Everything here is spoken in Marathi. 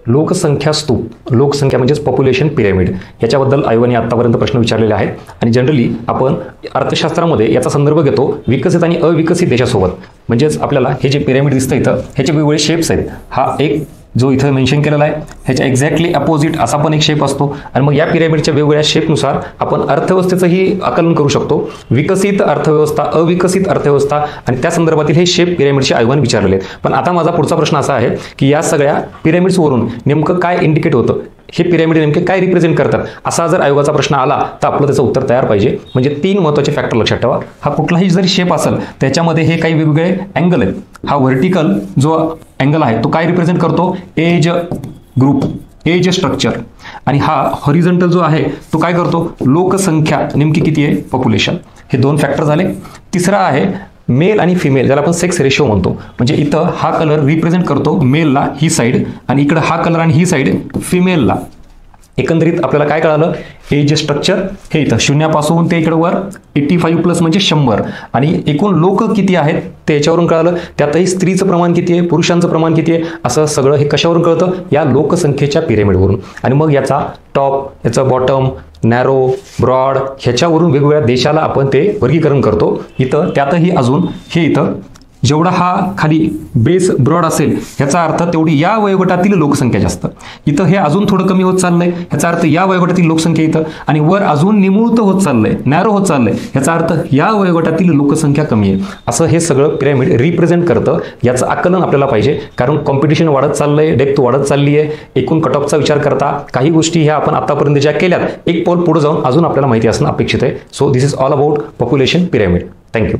लोकसंख्या स्तूप, लोकसंख्या म्हणजेच पॉप्युलेशन पिरॅमिड, याच्याबद्दल आयोगाने आत्तापर्यंत प्रश्न विचारलेले आहेत. आणि जनरली आपण अर्थशास्त्रामध्ये याचा संदर्भ घेतो विकसित आणि अविकसित देशासोबत. म्हणजेच आपल्याला हे जे पिरॅमिड दिसतं इथं, ह्याचे वेगवेगळे शेप्स आहेत. हा एक जो इथं मेन्शन केलेला आहे ह्याच्या एक्झॅक्टली अपोजिट असा पण एक शेप असतो. आणि मग या पिरॅमिडच्या वेगवेगळ्या शेपनुसार आपण अर्थव्यवस्थेचंही आकलन करू शकतो. विकसित अर्थव्यवस्था, अविकसित अर्थव्यवस्था आणि त्या संदर्भातील हे शेप पिरॅमिडचे आयोगाने विचारलेले आहेत. पण आता माझा पुढचा प्रश्न असा आहे की या सगळ्या पिरॅमिड्सवरून नेमकं काय इंडिकेट होतं, हे पिरॅमिड नेमके काय रिप्रेझेंट करतात, असा जर आयोगाचा प्रश्न आला तर आपलं त्याचं उत्तर तयार पाहिजे. म्हणजे 3 महत्त्वाचे फॅक्टर लक्षात ठेवा. हा कुठलाही जरी शेप असेल त्याच्यामध्ये हे काही वेगवेगळे अँगल आहेत. हा व्हर्टिकल जो अँगल आहे तो काय रिप्रेझेंट करतो, एज ग्रुप, एज स्ट्रक्चर. आणि हा हॉरिझॉन्टल जो आहे तो काय करतो, लोकसंख्या नेमकी किती आहे, पॉप्युलेशन. हे 2 फॅक्टर झाले. तिसरा आहे मेल आणि फिमेल, ज्याला आपण सेक्स रेशो म्हणतो. म्हणजे इथं हा कलर रिप्रेझेंट करतो मेलला ही साईड, आणि इकडं हा कलर आणि ही साईड फिमेलला. एकंदरीत आपल्याला काय कळालं, एज स्ट्रक्चर हे इथं 0 पासून ते इकडे वर 85+ म्हणजे 100, आणि एकूण लोक किती आहेत ते याच्यावरून कळालं. त्यातही स्त्रीचं प्रमाण किती आहे, पुरुषांचं प्रमाण किती आहे, असं सगळं हे कशावरून कळतं, या लोकसंख्येच्या पिरॅमिडवरून. आणि मग याचा टॉप, याचा बॉटम, नॅरो, ब्रॉड ह्याच्यावरून वेगवेगळ्या देशाला आपण ते वर्गीकरण करतो. इथं त्यातही अजून हे इथं जेवढा हा खाली बेस ब्रॉड असेल ह्याचा अर्थ तेवढी या वयोगटातील लोकसंख्या जास्त. इथं हे अजून थोडं कमी होत चाललंय, ह्याचा अर्थ या वयोगटातील लोकसंख्या इथं, आणि वर अजून निमुळत होत चाललंय, नॅरो होत चाललंय, ह्याचा अर्थ या वयोगटातील लोकसंख्या कमी आहे. असं हे सगळं पिरॅमिड रिप्रेझेंट करतं. याचं आकलन आपल्याला पाहिजे, कारण कॉम्पिटिशन वाढत चाललंय, डेप्थ वाढत चालली आहे. एकूण कट ऑफचा विचार करता काही गोष्टी ह्या आपण आतापर्यंत ज्या केल्यात, एक पाऊल पुढे जाऊन अजून आपल्याला माहिती असणं अपेक्षित आहे. So this is all about population pyramid. Thank you.